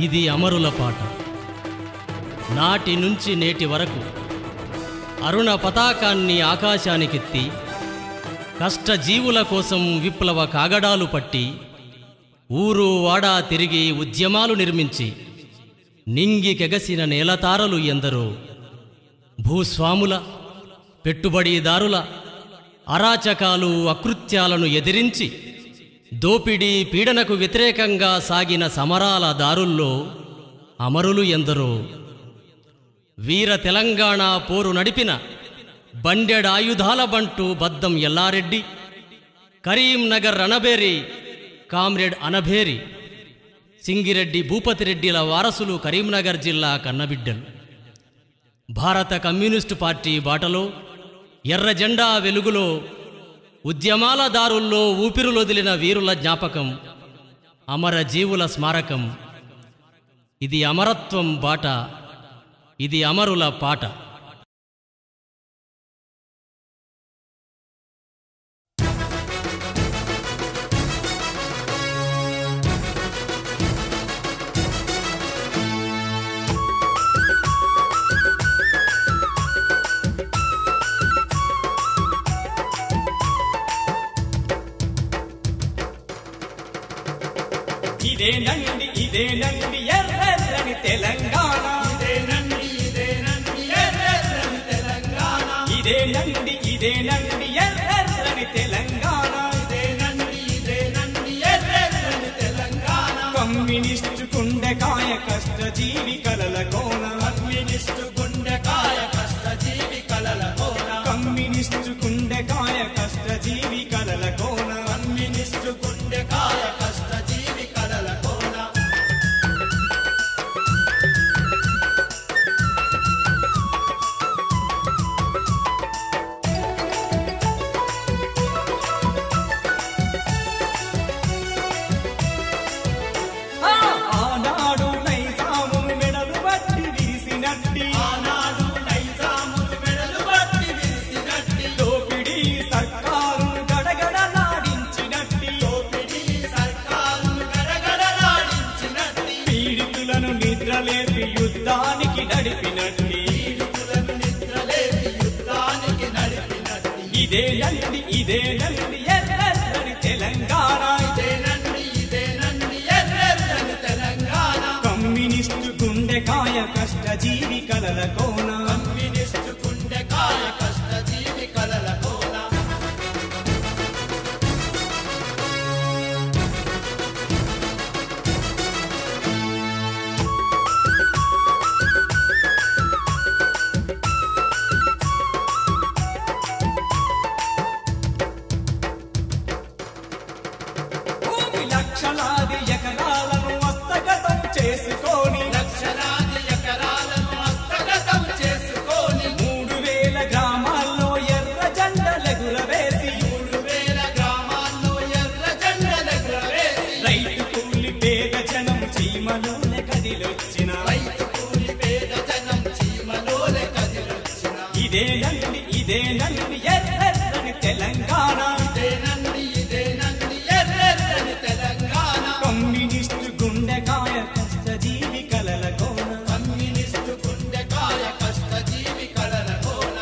ఇది అమరుల పాట. నాటి నుంచి నేటి వరకు అరుణ పతాకాన్ని ఆకాశానికెత్తి కష్టజీవుల కోసం విప్లవ కాగడాలు పట్టి ఊరు వాడా తిరిగి ఉద్యమాలు నిర్మించి నింగికెగసిన నేలతారలు ఎందరో. భూస్వాముల, పెట్టుబడిదారుల అరాచకాలు, అకృత్యాలను ఎదిరించి దోపిడీ పీడనకు వ్యతిరేకంగా సాగిన సమరాల దారుల్లో అమరులు ఎందరో. వీర తెలంగాణ పోరు నడిపిన బండెడాయుధాల బంటు బద్దం ఎల్లారెడ్డి, కరీంనగర్ రణబేరి కామ్రేడ్ అనభేరి, సింగిరెడ్డి భూపతిరెడ్డిల వారసులు కరీంనగర్ జిల్లా కన్నబిడ్డలు. భారత కమ్యూనిస్టు పార్టీ బాటలో ఎర్ర జెండా వెలుగులో ఉద్యమాల దారుల్లో ఊపిరులొదిలిన వీరుల జ్ఞాపకం, అమరజీవుల స్మారకం. ఇది అమరత్వం బాట, ఇది అమరుల పాట. ఇదేనండి ఎర్రెర్రని తెలంగాణ, ఇదేనండి ఎర్రెర్రని తెలంగాణ, ఇదేనండి ఎర్రెర్రని తెలంగాణ, ఇదేనండి ఎర్రెర్రని తెలంగాణ. కమ్యూనిస్టు గుండెకాయ కష్టజీవి కలల కోన, కమ్యూనిస్టు గుండెకాయ కష్టజీవి కలల కోన, కమ్యూనిస్టు గుండెకాయ కష్టజీవి కలల కోన, కమ్యూనిస్టు గుండెకాయ కష్టజీవి కలల కోన. ఆనాడు నైజామును మెడలు బట్టి విరిసినట్టి, ఆనాడు నైజామును మెడలు బట్టి విరిసినట్టి, దోపిడీ సర్కారును గడగడలాడించినట్టి, దోపిడీ సర్కారును గడగడలాడించినట్టి, పీడితులను నిద్రలేపి యుద్ధానికి నడిపినట్టి, పీడితులను నిద్రలేపి యుద్ధానికి నడిపినట్టి. ఇదేనండి ఎర్రెర్రని తెలంగాణ, ఇదేనండి ఎర్రెర్రని తెలంగాణ. కమ్యూనిస్టు గుండెకాయ కష్టజీవి కలల కోన, కమ్యూనిస్టు గుండెకాయ కష్టజీవి కలల కోన. భూమి లక్షలాది ఎకరాలను హస్తగతం చేసుకొని, లక్షలాది ఎకరాలను హస్తగతం చేసుకొని, 3000 గ్రామాల్లో ఎర్ర జెండలెగురవేసి, 3000 గ్రామాల్లో ఎర్ర జెండలెగురవేసి, రైతు కూలి పేద జనం చీమలోనే కదిలొచ్చిన, రైతు కూలి పేద జనం చీమలోనే కదిలొచ్చిన. ఇదేనండి ఎర్రెర్రని తెలంగాణ, ఇదేనండి ఎర్రెర్రని తెలంగాణ. కమ్యూనిస్టు గుండెకాయ కష్టజీవి కలల కోన, కమ్యూనిస్టు గుండెకాయ కష్టజీవి కలల కోన.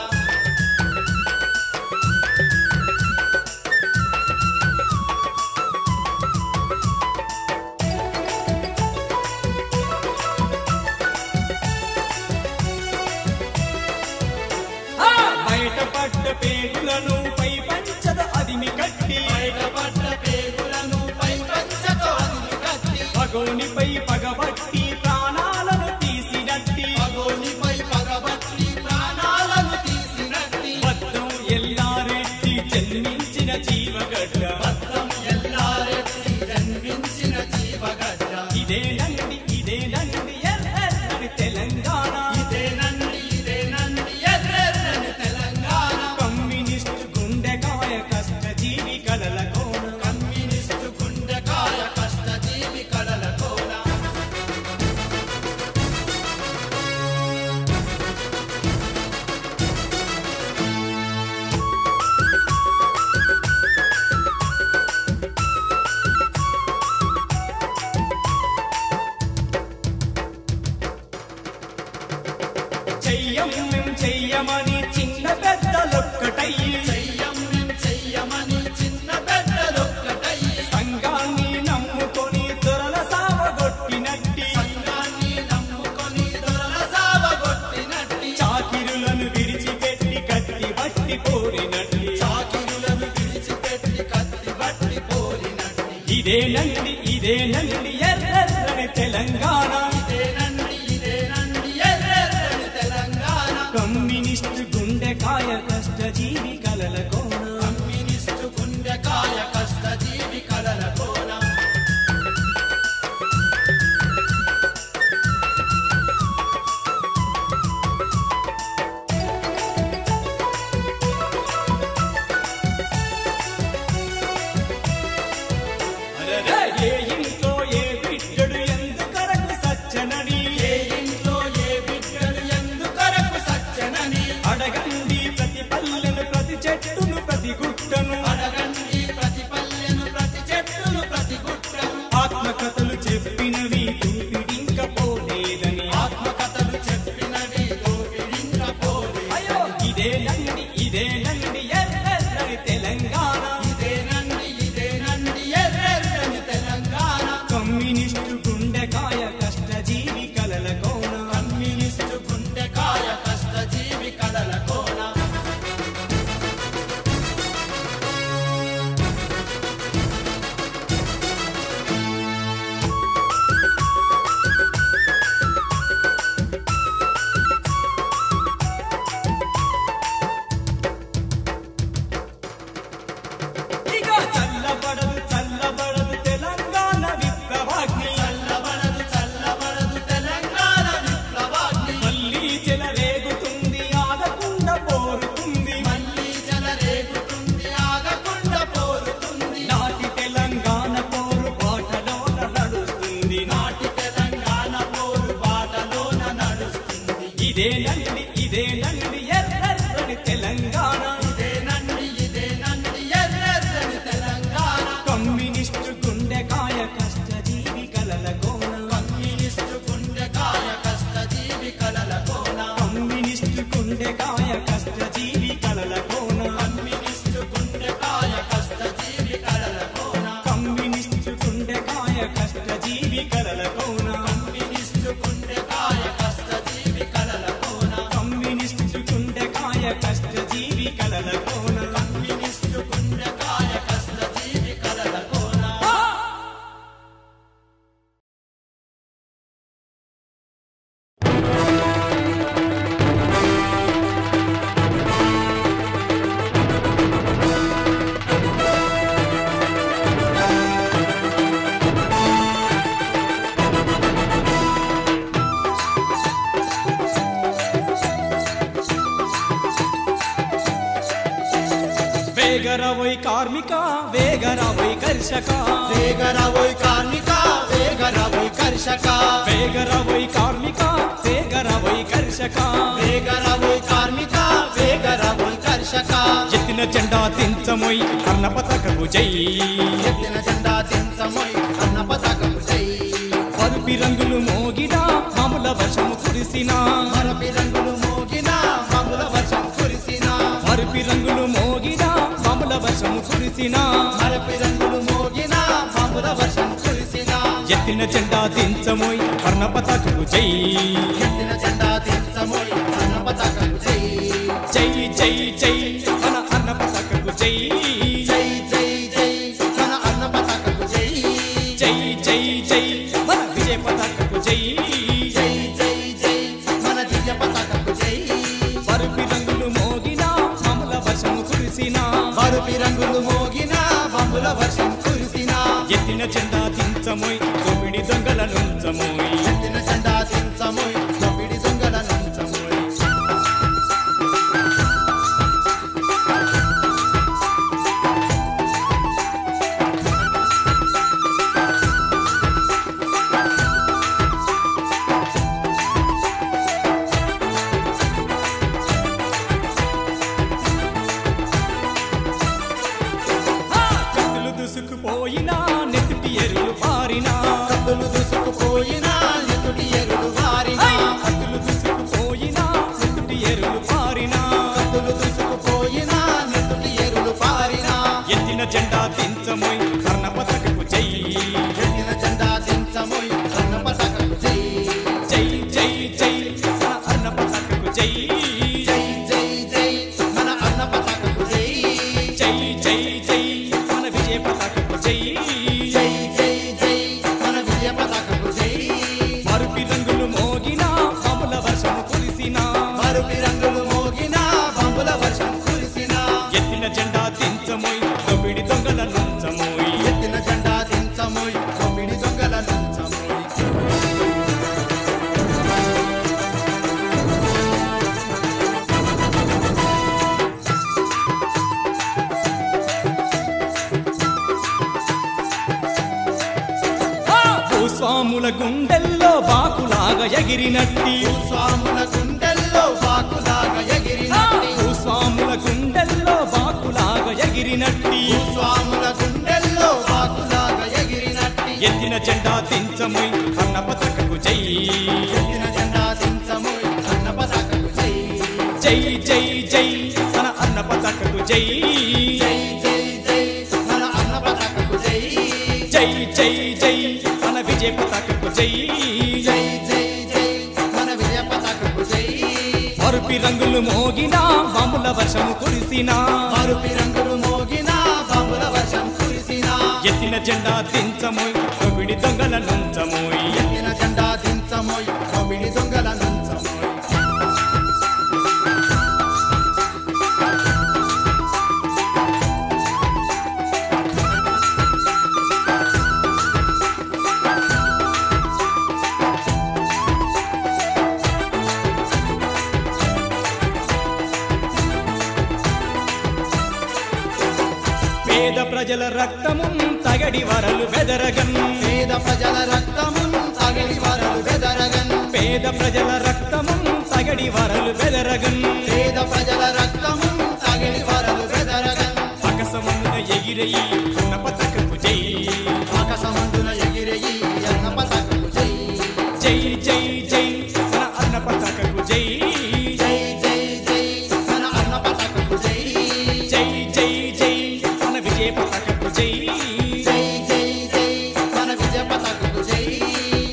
బయటపడ్డ పేగులను పై పంచద అదిమి కట్టి, బయటపడ్డ పేగులను పై పంచద అదిమి కట్టి, పగోనిపై పగబట్టి ప్రాణాలను తీసినట్టి, పగోనిపై పగబట్టి ప్రాణాలను తీసినట్టి, బద్దం ఎల్లారెడ్డి జన్మించిన జీవగడ్డ, బద్దం ఎల్లారెడ్డి జన్మించిన జీవగడ్డ. ఇదేనండి ఎర్రెర్రని తెలంగాణ, ఇదేనండి ఎర్రెర్రని తెలంగాణ. కమ్యూనిస్టు గుండెకాయ కష్టజీవి కలల కోన, కమ్యూనిస్టు గుండెకాయ కష్టజీవి కలల కోన. ఇదేనండి ఇదేనండి ఎర్రెర్రని తెలంగాణ కమ్యూనిస్టు గుండెకాయ కష్టజీవి కలల కోణ ఏ ఇంట్లో ఏ బిడ్డడు ఎందుకరకు సచ్చనని అడగండి ప్రతి పల్లెను ప్రతి చెట్టును ప్రతి గుట్టను ఆత్మకథలు చెప్పినవి దోపిడింక పోలేదని అయ్యో ఇదేనండి ఇదేనండి ఎర్రెర్రని తెలంగాణ కమ్యూనిస్టు గుండెకాయ కష్టజీవి కలల కోణ ఇక చల్లబడదు చల్లబడదు తెలంగాణ విప్లవాగ్ని మళ్ళీ చెలరేగుతుంది ఆగకుండా పోరుతుంది నాటి తెలంగాణ పోరు బాటలోన నడుస్తుంది ఇదేనండి ఇదేనండి ఎర్రెర్రని తెలంగాణ కమ్యూనిస్టు గుండెకాయ కష్టజీవి కలల కోణ కమ్యూనిస్టు గుండెకాయ కష్టజీవి కలల కోణ కమ్యూనిస్టు గుండెకాయ కష్టజీవి కలల కోణ కమ్యూనిస్టు గుండెకాయ కష్టజీవి కలల కోణ కమ్యూనిస్టు గుండెకాయ కష్టజీవి కలల కోణ కమ్యూనిస్టు గుండెకాయ కష్టజీవి కలల కోణ కమ్యూనిస్టు గుండెకాయ కష్టజీవి కలల కోణ కమ్యూనిస్టు గుండెకాయ కష్టజీవి కలల కోణ వేగరవై కార్మిక వేగరవై కర్షక వేగరవోయ్ కార్మిక వేగరవోయ్ కర్షక వేగరవై కార్మిక వేగరవై కర్షక వేగరవోయ్ కార్మిక వేగరవోయ్ కర్షక ఎత్తిన జెండా దించమోయ్ అన్న పతకపు జై ఎత్తిన జెండా దించమోయ్ అన్న పతాకము జై పరుపి రంగులు మోగిన మామూల వర్షము కురిసిన మరపి రంగులు మోగిన మముల వర్షం కురిసిన పరుపి రంగులు మోగిన మామూల వర్షము కురిసిన మరపి రంగులు మోగిన మముల వర్షం కురిసిన ఎత్తిన జెండా దించమోయ్ అన్న పతకపు జై ఎత్తిన జెండా దించమోయ్ అన్న పతాకము జై జై జై జై మన అన్న పతకపు జై జై జై జై మన అన్న పతాకము జై జై జై జై మన విజయ పతాకపు జై జై జై జై మన దివ్య పతాకము జై పరుపి రంగులు మోగిన మామూల వర్షము కురిసిన మరుపి రంగులు మోగిన మముల వర్షం కురిసిన ఎత్తిన జెండా దించమోయ్ దోపిడి దొంగల నుంచమోయ్ ఎత్తిన జెండా దించమోయ్ దోపిడి దొంగల నుంచమోయ్ కత్తులు దూసుకుపోయినా నెత్తుటి ఎరులు పారినా కత్తులు దూసుకుపోయినా ఎదుటి ఎరు భూస్వాముల గుండెల్లో బాకులాగా ఎగిరినట్టి భూస్వాముల గుండెల్లో బాకులాగా ఎగిరినట్టి భూస్వాముల గుండెల్లో బాకులాగా ఎగిరినట్టి భూస్వాముల గుండెల్లో బాకులాగా ఎగిరినట్టి ఎత్తిన జెండా దించముయ్ అన్న పతాకకు జై ఎత్తిన జెండా దించముయ్ అన్న పతాకకు జై జై జై జై మన అన్న పతాకకు జై జై జై జై మన అన్న పతాకకు జై జై జై జై మన విజయ పతాకకు జై జై జై జై మన విజయ పతాకకు జై మరుపి రంగులు మోగినా బాంబుల వర్షము కురిసినా మరుపి రంగులు మోగినా బాంబుల వర్షం కురిసినా ఎత్తిన జెండా దించమోయ్ దొంగిడి దొంగల నుంచమోయ్ ఎత్తిన జెండా దించమోయ్ దొంగిడి దొంగల నుంచమోయ్ పేద ప్రజల రక్తము తగడి వరలు బెదరగన్ పేద ప్రజల రక్తము తగిలి వరలు బెదరగన్ పేద ప్రజల రక్తము తగడి వరలు బెదరగన్ పేద ప్రజల రక్తము తగిలి వరలు బెదరగన్ ఆకాశమున ఎగిరయి అన్న పతాకకు జై ఆకాశమందున ఎగిరేయి అన్న పతాకకు జై జై జై జై మన అన్న పతాకకు జై జై జై జై మన అన్న పతాకకు జై జై జై జై మన విజయ పతాకకు జై జై జై జై మన విజయ పతాకకు జై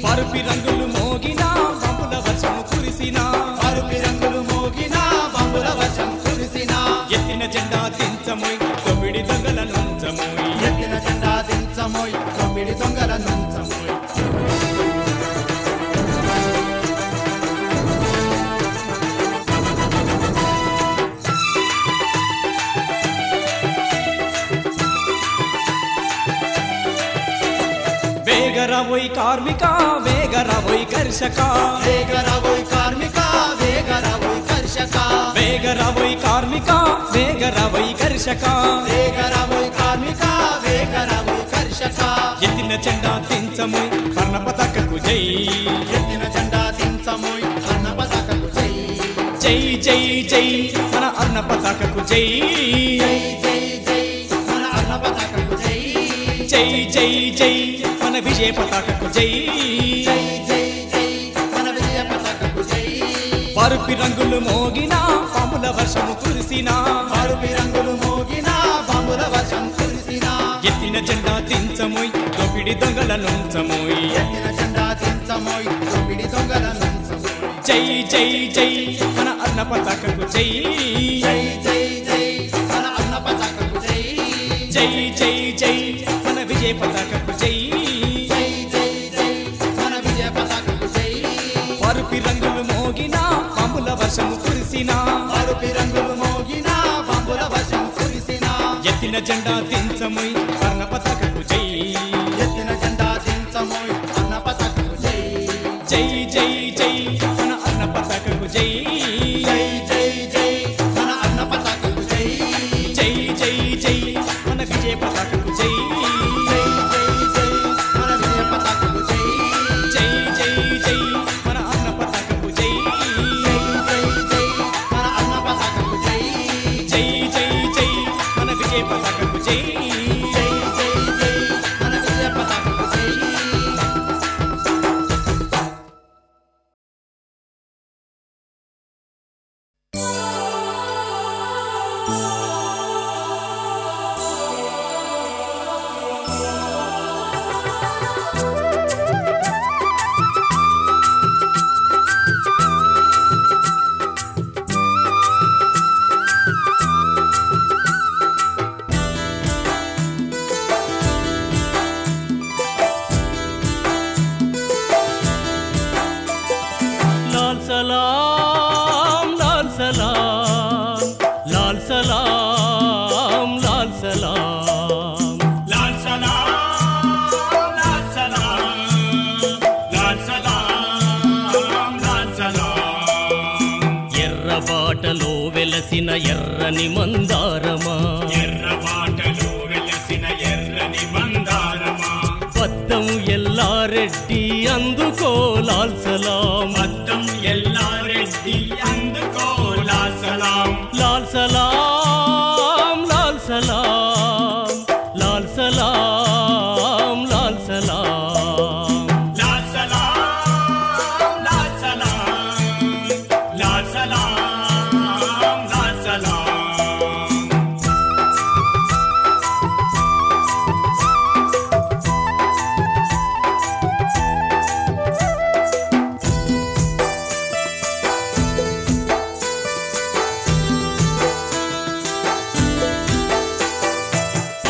పరుపి రంగులు మోగినా బాంబుల వర్షము కురిసినా మరుపి రంగులు మోగినా బాంబుల వర్షం కురిసినా ఎత్తిన జెండా దించమోయ్ దొంగిడి దొంగల నుంచమోయ్ ఎత్తిన జెండా దించమోయ్ తొమ్మిడి దొంగల నుంచమోయ్ వేగరవోయ్ కార్మిక వేగరవోయ్ కర్షక వేగరవోయ్ కార్మిక వేగరవోయ్ కర్షక వేగరవోయ్ కార్మిక వేగరవోయ్ కర్షక వేగరవోయ్ కార్మిక వేగరవోయ్ కర్షక ఎత్తిన జెండా దించమోయ్ వర్ణ పతాకకు జై ఎత్తిన జెండా దించమోయ్ అన్న పతాకకు జై జై జై జై మన అన్న పతాకకు జై జై జై జై మన అన్న పతాకకు జై జై జై జై మన విజయ పతాకకు జై జై జై జై మన విజయ పతాకకు జై పరుపి రంగులు మోగినా పాముల వర్షము కురిసినా మరుపి రంగులు మోగినా బాంబుల వర్షం కురిసినా ఎత్తిన జెండా దించమోయ్ దొంగిడి దొంగల నుంచమోయ్ ఎత్తిన జెండా దించమోయ్ తొమ్మిడి దొంగల నుంచమోయ్ జై జై జై మన అన్న పతాకకు జై జై జై జై మన అన్న పతాకకు జై జై జై జై మన విజయ పతాకకు జై జై జై జై మన విజయ పతాకకు జై పరుపి రంగులు మోగినా పాముల వర్షము కురిసినా మరుపి రంగులు మోగినా బాంబుల వర్షం కురిసినా ఎత్తిన జెండా దించమోయ్ వర్ణ పతాకకు జై ఎత్తిన జెండా దించమోయ్ అన్న పతాకకు జై జై జై జై మన అన్న పతాకకు జై జై జై జై మన అన్న పతాకకు జై జై జై జై మన విజయ పతాకకు జై జై జై జై మన విజయ పతాకకు జై జై జై జై మన అన్న పతాకకు జై జై జై జై మన అన్న పతాకకు జై జై జై జై మన విజయ పతాకకు జై జై జై జై మన విజయ పతాకకు జై लाल सलाम लाल सलाम लाल सलाम लाल सलाम लाल सलाम लाल सलाम लाल सलाम लाल सलाम ఎర్ర బాటలో వెలసిన ఎర్రని మందారమా ఎర్ర బాటలో వెలసిన ఎర్రని మందారమా పద్దం ఎల్లార ఎల్లారెడ్డి అందుకో లాల్ సలాం అద్దం ఎల్లారెడ్డి అందుకో లాల్ సలాం లాల్ సలాం లాల్ సలాం లాల్ సలాం లాల్ సలాం లాల్ సలాం లాల్ సలాం లాల్ సలాం లాల్ సలాం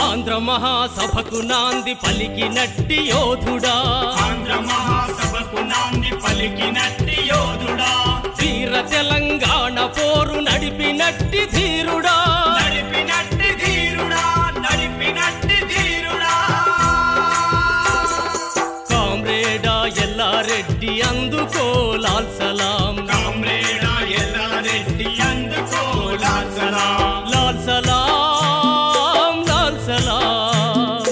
ఆంధ్ర మహాసభకు నాంది పలికినట్టి యోధుడా ఆంధ్ర మహాసభకు నాంది పలికినట్టి యోధుడా వీర తెలంగాణ పోరు నడిపినట్టి ధీరుడా నడిపినట్టి ధీరుడా నడిపినట్టి ధీరుడా కామ్రేడా ఎల్లారెడ్డి అందుకో లాల్ సలాం కామ్రేడా ఎల్లారెడ్డి అందుకో లాల్ సలాం లాల్ సలాం లాల్ సలాం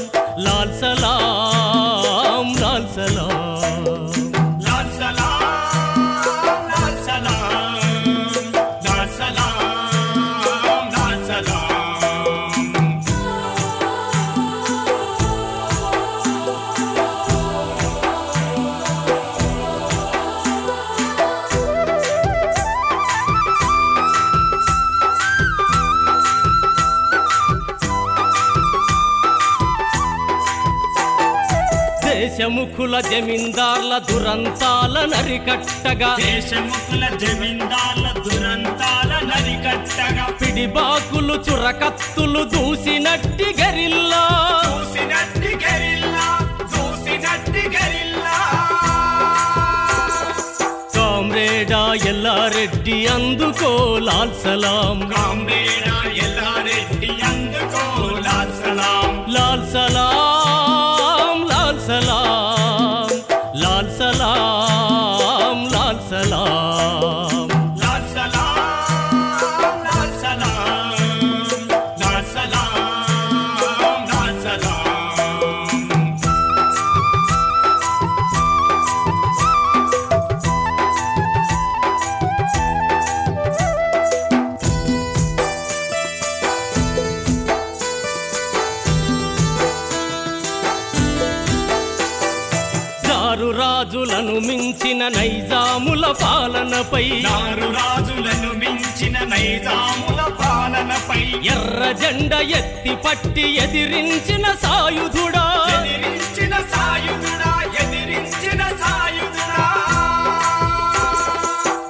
లాల్ సలాం లాల్ సలాం లాల్ సలాం లాల్ సలాం లాల్ సలాం లాల్ సలాం దేశముఖుల జమీందార్ల దురంతాల నరికట్టగా దేశముఖుల జమీందార్ల దురంతాల నరికట్టగా పిడిబాకులు చురకత్తులు దూసినట్టి గరిల్లా చూసినట్టి గెరిల్లా చూసినట్టి గెరిల్లా కామ్రేడా ఎల్లారెడ్డి అందుకో లాల్ సలాం కామ్రేడా ఎల్లారెడ్డి అందుకో లాల్ సలాం లాల్ సలాం లాల్ సలాం లాల్ సలాం లాల్ సలాం లాల్ సలాం లాల్ సలాం లాల్ సలాం లాల్ సలాం దారు రాజులను మించిన నైజాముల పాలనపై నారు రాజులను మించిన నైజాముల పాలనపై ఎర్ర జెండ ఎత్తి పట్టి ఎదిరించిన సాయుధుడా ఎదిరించిన సాయుధుడా ఎదిరించిన సాయుధుడా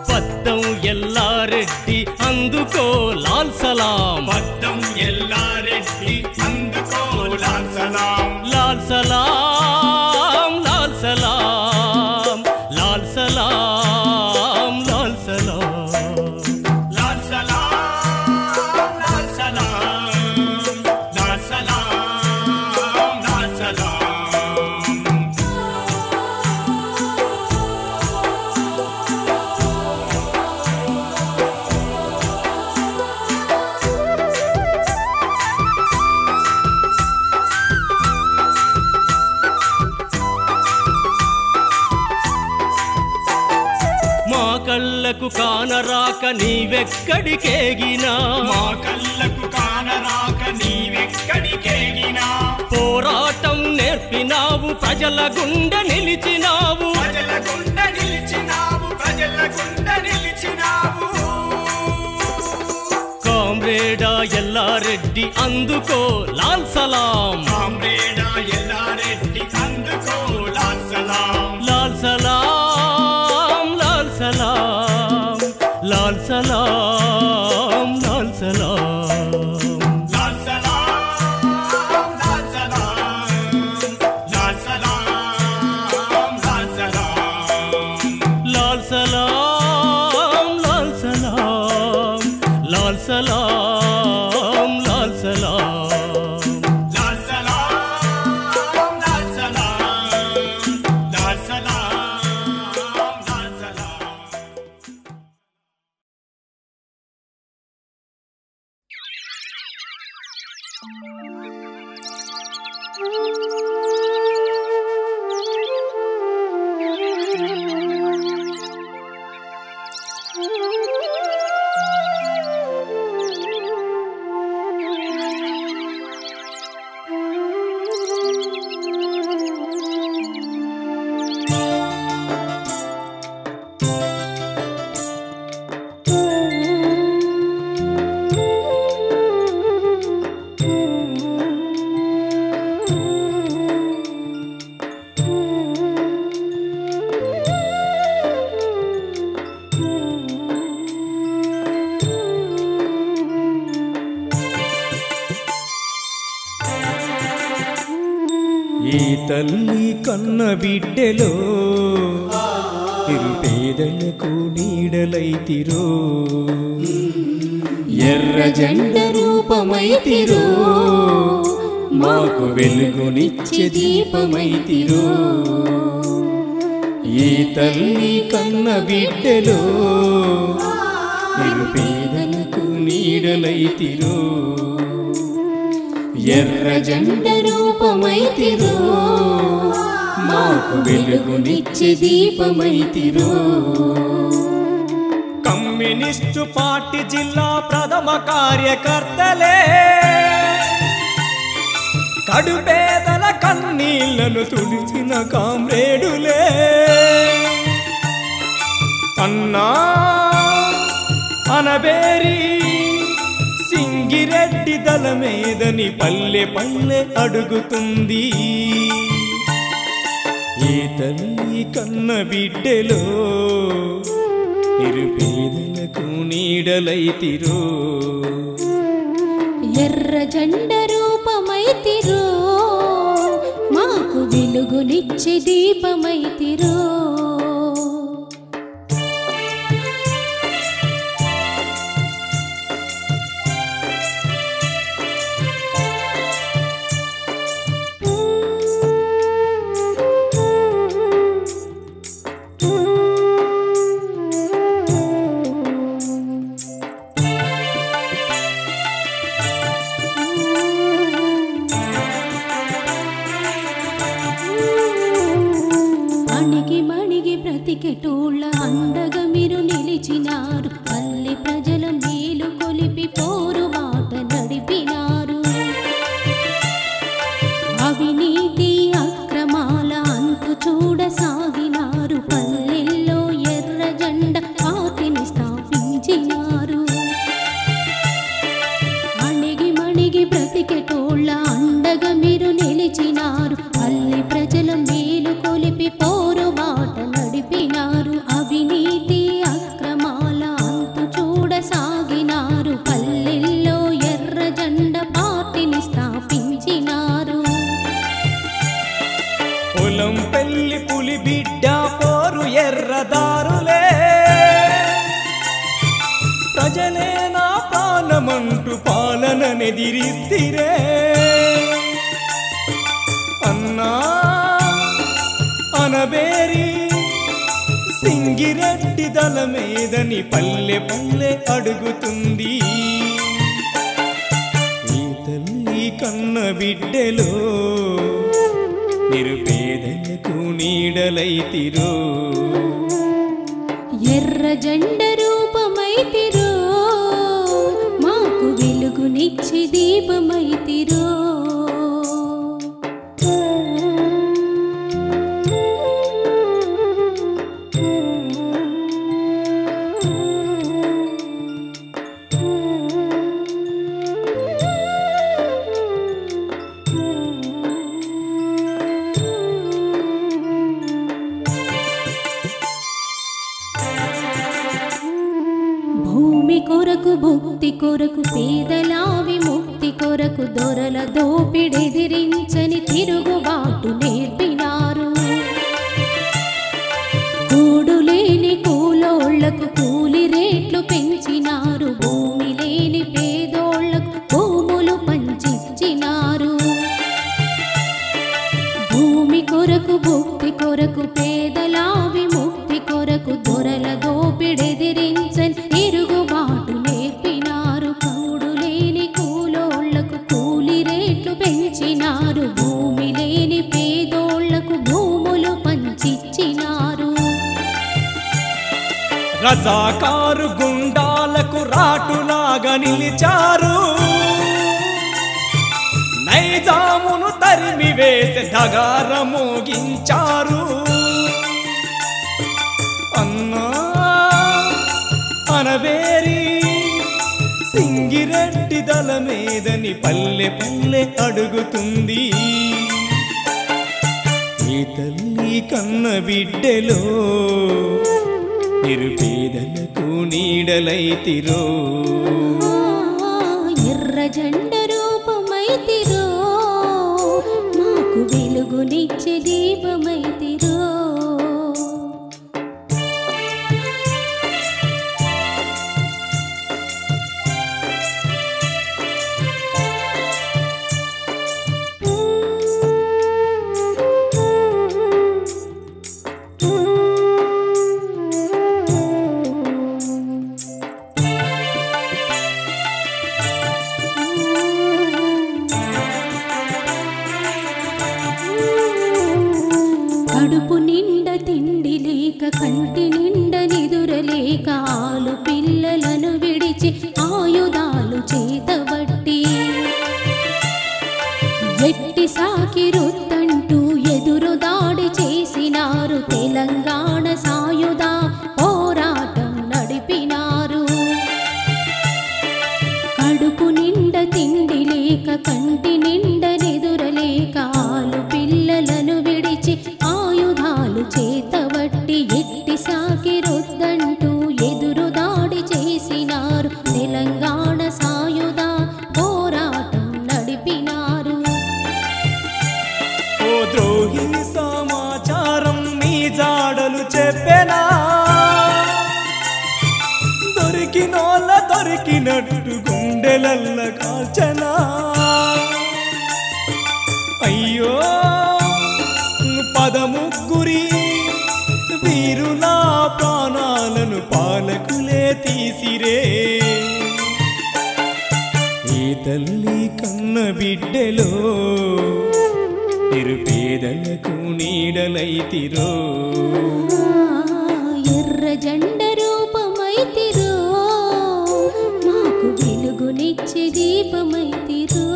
పద్దం ఎల్లారెడ్డి అందుకో లాల్ సలాం పద్దం ఎల్లారెడ్డి అందుకో లాల్ సలాం లాల్ సలాం లాల్ సలాం లాల్ సలాం లాల్ సలాం లాల్ సలాం లాల్ సలాం లాల్ సలాం లాల్ సలాం మా కళ్ళకు కానరాక నీవెక్కడికేగినా మా కళ్ళకు కానరాక నీవెక్కడికేగినా పోరాటం నేర్పినావు ప్రజల గుండె నిలిచినావు ప్రజల గుండె నిలిచినావు ప్రజల గుండె నిలిచినావు కామ్రేడా ఎల్లారెడ్డి అందుకో లాల్ సలాం కామ్రేడా ఎల్లారెడ్డి అందుకో లాల్ సలాం లాల్ సలాం లాల్ సలాం లాల్ సలాం లాల్ సలాం లాల్ సలాం లాల్ సలాం లాల్ సలాం లాల్ సలాం లాల్ సలాం లాల్ సలాం లాల్ సలాం లాల్ సలాం లాల్ సలాం లాల్ సలాం లాల్ సలాం కన్న బిడ్డలో నిరుపేదలకు నీడలైతిరో ఎర్ర జెండ రూపమైతిరో మాకు వెలుగునిచ్చే దీపమైతిరో ఈ తల్లి కన్న బిడ్డలో నిరుపేదలకు నీడలైతిరో ఎర్ర జెండ రూపమైతిరో మాకు వెలుగునిచ్చే దీపమైతిరో కమ్యూనిస్టు పార్టీ జిల్లా ప్రథమ కార్యకర్తలే కడుపేదల కన్నీళ్లను తుడిచిన కామ్రేడులే అన్నా అనబేరి సింగిరెడ్డి దళమేదని పల్లె పల్లె అడుగుతుంది ఈ తల్లి కన్న బిడ్డలో నిరుపేదలకు నీడలైతిరో ఎర్ర జెండ రూపమైతిరో మాకు వెలుగునిచ్చే దీపమైతిరో బ్రతికెటోళ్ళ అండగా మీరు నిలిచినారు పల్లె ప్రజల మేలు కొలిపి పోరు మాట నడిపినారు అవినీతి అక్రమాల అంతు చూడసాగినారు పల్లెల్లో ఎర్ర జెండ పార్టీని స్థాపించినారు అణిగి మణిగి బ్రతికెటోళ్ళ అండగా మీరు నిలిచినారు పల్లె ప్రజల మేలు కొలిపి పోరు మాట నడిపినారు అవినీతి అక్రమాల అంతు చూడసాగినారు పల్లెల్లో ఎర్ర జెండ పార్టీని స్థాపించినారు పొలం పెళ్లి పులి బిడ్డ పోరు ఎర్రదారులే ప్రజలే నా ప్రాణమంటూ పాలననెదిరిస్తిరే అన్నా అనబేరి సింగిరెడ్డి దళమేదని పల్లె పల్లె అడుగుతుంది ఈ తల్లి కన్న బిడ్డలో నిరుపేదలకు నీడలైతిరో ఎర్ర జెండ రూపమైతిరో మాకు వెలుగునిచ్చి దీపమైతిరో భూమి కొరకు భుక్తి కొరకు పేదల విముక్తి కొరకు దొరల దోపిడెదిరించని తిరుగుబాటు నేర్పినారు కూడు లేని కూలోళ్లకు కూలి రేట్లు పెంచినారు భూమి లేని పేదోళ్లకు భూములు పంచిచ్చినారు భూమి కొరకు భుక్తి కొరకు పేదల విముక్తి కొరకు దొరల దోపిడెదిరించని తిరుగుబాటు నేర్పినారు కూడు లేని కూలోళ్లకు కూలి రేట్లు పెంచినారు భూమి లేని పేదోళ్లకు భూములు పంచిచ్చినారు రజాకారు గుండాలకు రాటులాగా నిలిచారు నైజామును తరిమి వేసి ధగార మోగించారు అన్నా అనబేరి సింగిరెడ్డి దళమేదని పల్లె పల్లె అడుగుతుంది ఈ తల్లి కన్న బిడ్డలో నిరుపేదలకు నీడలైతిరో ఎర్ర జెండ రూపమైతిరో మాకు వెలుగునిచ్చే దీపమై కడుపు నిండ తిండి లేక కంటి నిండ నిదురలేక ఆలు పిల్లలను విడిచి ఆయుధాలు చేతబట్టి ఎట్టి సాకి రుత్తంటూ ఎదురు దాడి చేసినారు. తెలంగాణ సాయుధ పోరాటం నడిపినారు. కడుపు నిండ తిండి లేక కంటి నిండ నిదురలేక ఆలు పిల్లలను విడిచి ఆయుధాలు చేతబట్టి ఎట్టి సాకి రుద్దంటూ ఎదురు దాడి చేసినారు. తెలంగాణ సాయుధ పోరాటం నడిపినారు. ఓ ద్రోహి సమాచారం మీ జాడలు చెప్పెనా, దొరికినోళ్ళ దొరికినట్టు గుండెలల్ల కాల్చనా. అయ్యో పదముగ్గురి వీరుల ప్రాణాలను పాలకులే తీసిరే. ఈ తల్లి కన్న బిడ్డలో నిరుపేదలకు నీడలైతిరో. ఎర్ర జెండ రూపమైతిరో, మాకు వెలుగునిచ్చే దీపమైతిరో.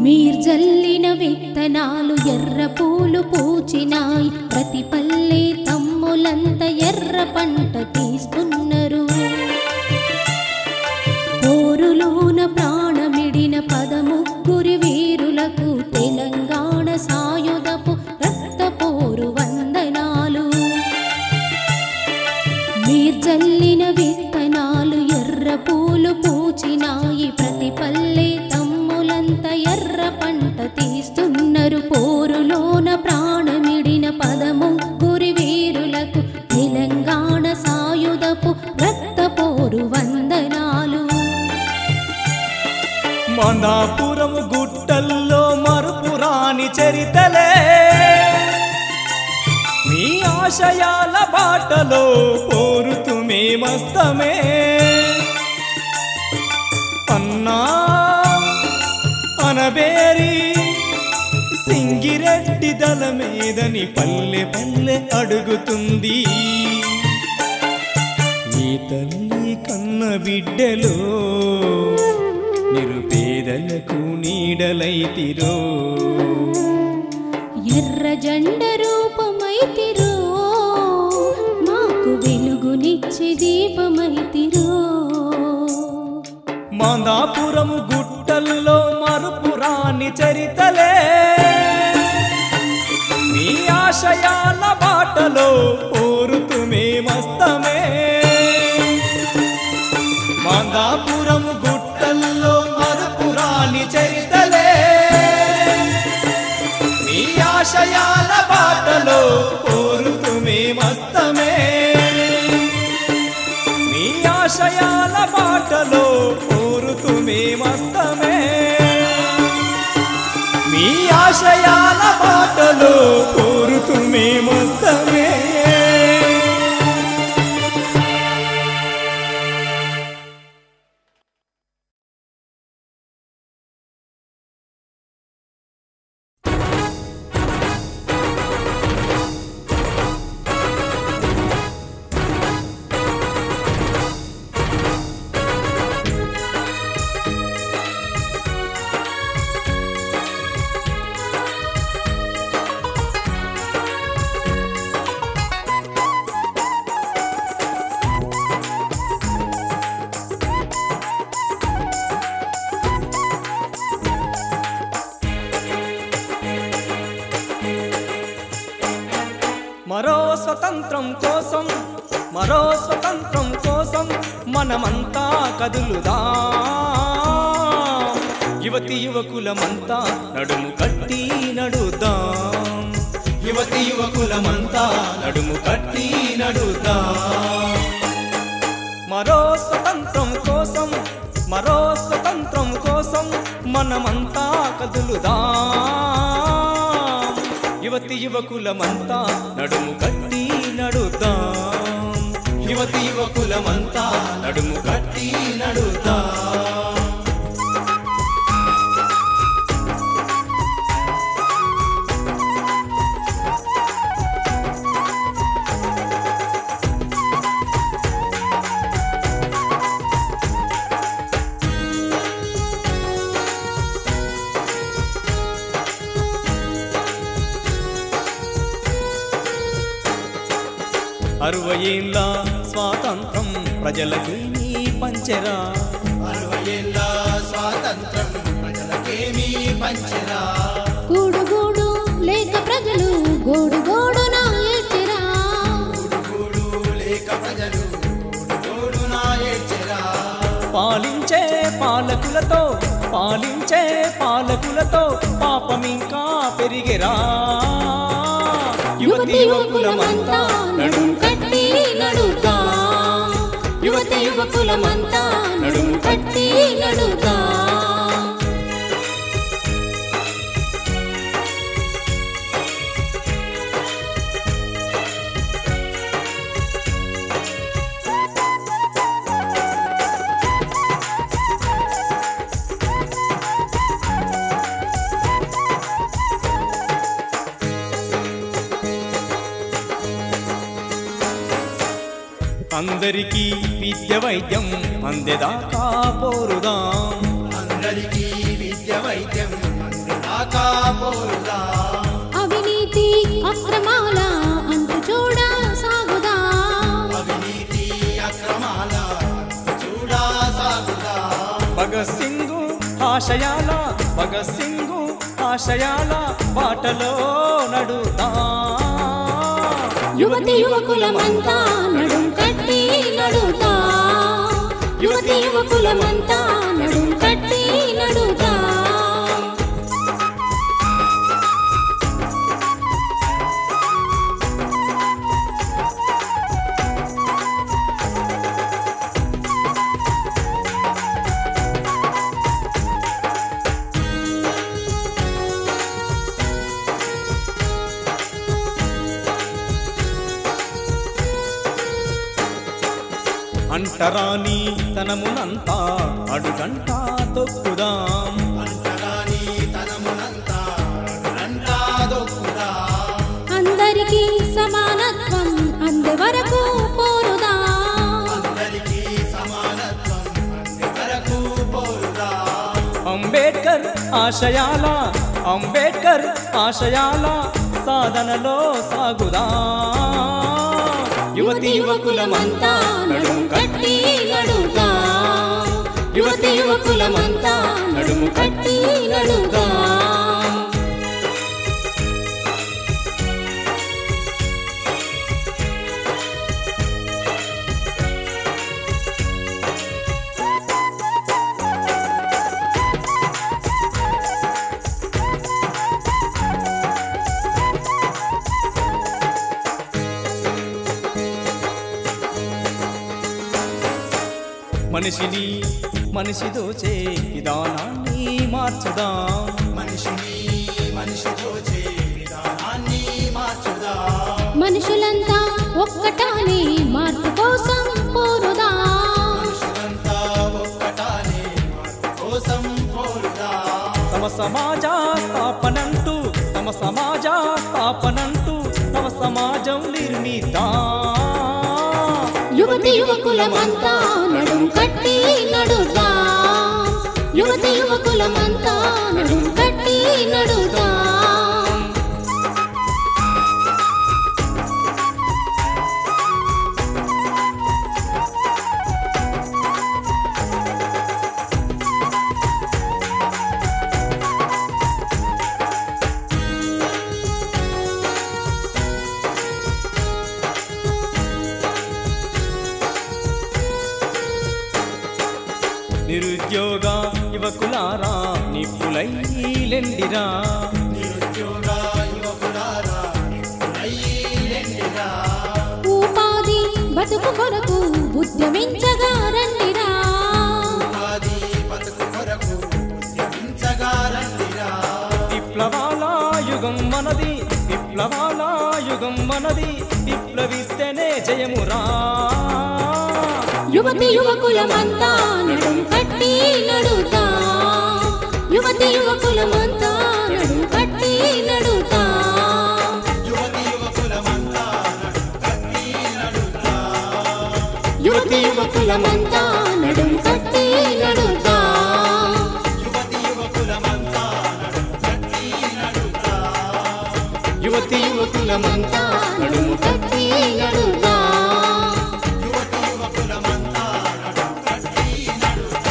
మీరు జల్లిన విత్తనాలు ఎర్ర పూలు పూచినాయి. ప్రతి పల్లె తమ్ములంత ఎర్ర పంట తీస్తున్నారు. పోరులోన ప్రాణమిడిన పదముగ్గురి వీరులకు తెలంగాణ సాయుధపు రక్తపోరు వందనాలు. మీరు జల్లిన విత్తనాలు ఎర్ర పూలు పూచినాయి. ప్రతి పల్లె తమ్ములంత ఎర్ర పంట తీస్తున్నారు. పోరులోన ప్రాణమిడిన పదముగ్గురి వీరులకు తెలంగాణ సాయుధపు రక్తపోరు వందనాలు. మందాపురము గుట్టల్లో మరుపురాని చరితలే, మీ ఆశయాల బాటలో పోరుతుమే మస్తమే. అన్నా అనబేరి సింగిరెడ్డి దళమేదని పల్లె పల్లె అడుగుతుంది. ఈ తల్లి కన్న బిడ్డలో నిరుపేదలకు నీడలైతిరో. ఎర్ర జెండ రూపమైతిరో, మాకు వెలుగునిచ్చే దీపమైతిరో. మందాపురము గుట్టల్లో మరుపురాని చరితలే, మీ ఆశయాల బాటలో పోరుతుమే మస్తమే. మందాపురము గుట్టల్లో మరుపురాని చరితలే, మీ ఆశయాల బాటలో పోరుతుమే మస్తమే. మీ ఆశయాల బాటలో పోరుతుమే మస్తమే. మీ ఆశయాల బాటలో పోరుతుమే మస్తమే. మరో స్వతంత్రం కోసం మనమంతా కదులుదా యువతి యువకులమంతా నడుము కట్టి నడుద్దాం యువతి యువకులమంతా నడుము కట్టి నడుద్దాం మరో స్వతంత్రం కోసం మరో స్వతంత్రం కోసం మనమంతా కదులుదా యువతి యువకులమంతా నడుము కట్టి నడుద్దాం యువతి యువకులమంతా నడుము కట్టి నడుద్దాం అరవయేళ్ళ స్వాతంత్రం ప్రజలకేమీ పంచెరా 60 ఏళ్ళ స్వాతంత్రం ప్రజలకేమీ పంచెరా గూడు గూడు లేక ప్రజలు గోడు గోడున ఏడ్చెరా గూడు లేక ప్రజలు గోడున ఏడ్చెరా పాలించే పాలకులతో పాపమింకా పెరిగెరా యువతి యువకులమంతా నడుము కట్టి నడుద్దాం యువతి యువకులమంతా నడుము కట్టి నడుద్దాం అందరికీ విద్య వైద్యం అందేదాకా పోరుదాం అందరికీ విద్య వైద్యం అందేదాకా పోరుదాం అవినీతి అక్రమాల అంతు చూడ సాగుదాం అవినీతి అక్రమాల చూడా సాగుదాం భగత్ సింగ్ ఆశయాల బాటలో నడుద్దాం యువతి యువకులమంతా నడుం కట్టి నడుద్దాం యువతి యువకులమంతా నడుం కట్టి నడుద్దాం అంటరాని తనమునంతా అడుగంట తొక్కుదాం అంటరాని తనమునంతా అడుగంటా దొక్కుదాం అందరికీ సమానత్వం అందే వరకు పోరుదాం అందరికీ సమానత్వం అందే వరకు పోరుదాం అంబేద్కర్ ఆశయాల సాధనలో సాగుదాం యువతి యువకులమంతా నడుము కట్టి నడుద్దాం యువతి యువకులమంతా నడుము కట్టి నడుద్దాం మనిషి దోచే విధానాన్ని మార్చుదాం మనిషి దోచే విధానాన్ని మార్చుదాం మనుషులంతా ఒక్కటాని మార్పు కోసం పోరుదాం మనుషులంతా ఒక్కటానే మార్పు కోసం పోరుదాం తమ సమాజ స్థాపనంటూ నవ సమాజం నిర్మిద్దాం యువతి యువకులమంతా నడుం కట్టి నడుద్దాం యువతి యువకులమంతా నడుం కట్టి నడుద్దాం నిరుద్యోగ యువకులారా నిప్పులైలెండిరా నిరుద్యోగ యువకులారా నిప్పులైలెండిరా ఉపాధి బతుకు కొరకు ఉద్యమించగా రండిరా ఉపాధి బతుకు కొరకు ఉద్యమించగా రండిరా విప్లవాల యుగం మనది విప్లవాల యుగం మనది విప్లవిస్తేనే జయమురా యువతి యువకులమంతా నడుం కట్టి నడుతా యువతి యువకులమంతా నడుం కట్టి నడుతా యువతి యువకులమంతా కట్టి నడుతా యువతి యువకులమంతా నడుం కట్టి నడుతా యువతి యువకులమంతా కట్టి నడుతా యువతి యువకులమంతా నడుం కట్టి నడుతా యువతి యువకులమంతా కట్టి నడుతా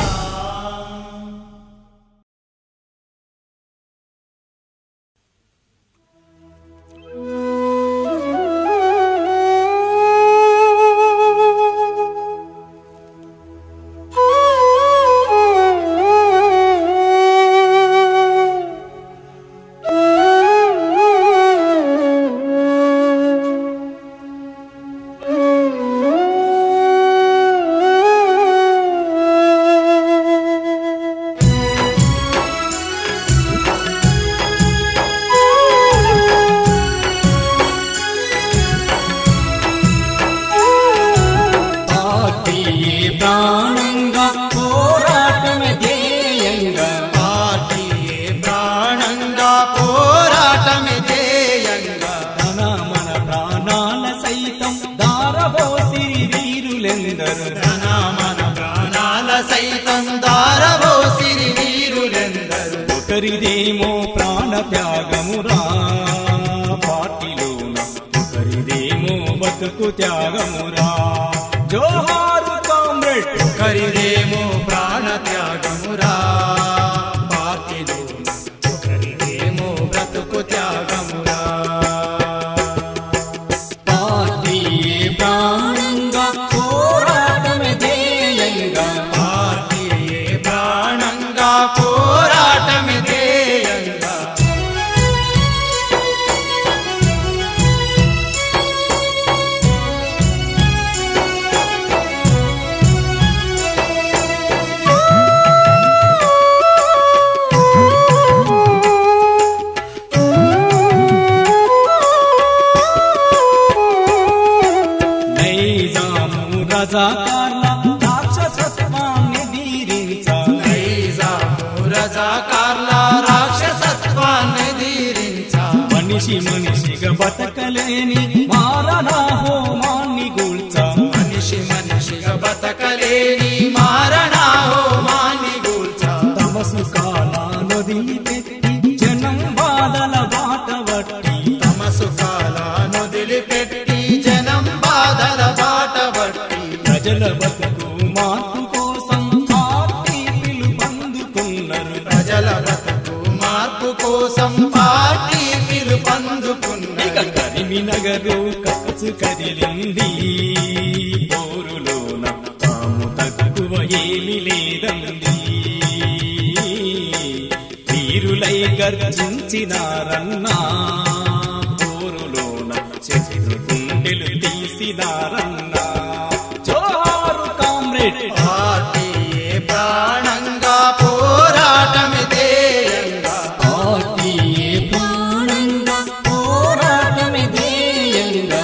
ప్రాణంగా పోరాటమే ధ్యేయంగా పార్టీయే ప్రాణంగా పోరాటమే ధ్యేయంగా తన మన ప్రాణాల సైతం దారబోసిరి వీరులెందరు ధన మన ప్రాణాల సైతం దారబోసిరి వీరులెందరు ఒకరిదేమో ప్రాణ త్యాగమురా పార్టీలోన ఒకరిదేమో బతుకు త్యాగమురా జోహారు కామ్రేడ్ ఒకరిదేమో ప్రాణ త్యాగమురా పార్టీలో ఒకరిదేమో బ్రతుకు త్యాగమురా పార్టీయే ప్రాణంగా పోరాటమే ధ్యేయంగా పార్టీయే ప్రాణంగా పోరాటమే ధ్యేయంగా నైజాము రజాకార్ల రాక్షసత్వాన్ని దీరించ నైజాము రజాకార్ల రాక్షసత్వాన్ని దీరించా మనిషి మనిషిగా బతకలేని మారణ హోమాన్ని గూల్చ మనిషి మనిషిగా బతకలేని మారణ హోమాన్ని గూల్చా తమసు కాలాన్ని వదిలిపెట్టి జనం బాధల బాట వట్టి తమసు కాలాన్ని వదిలిపెట్టి జనం బాధల బాట బట్టి ప్రజల బతుకు మార్పు కోసం పార్టీ పిలుపందుకున్నారు ప్రజల బతుకు మార్పు కోసం పార్టీ పిలుపందుకున్నది కరీంనగరు కచ్చు కదిలింది పోరులోన తాము తక్కువ ఏమి లేదంది వీరులై గర్జించినారన్నా పోరులోన శత్రు గుండెలు తీసినారన్నా జోహారు కామ్రేడ్ పార్టీయే ప్రాణంగా పోరాటమే ధ్యేయంగా పార్టీయే ప్రాణంగా పోరాటమే ధ్యేయంగా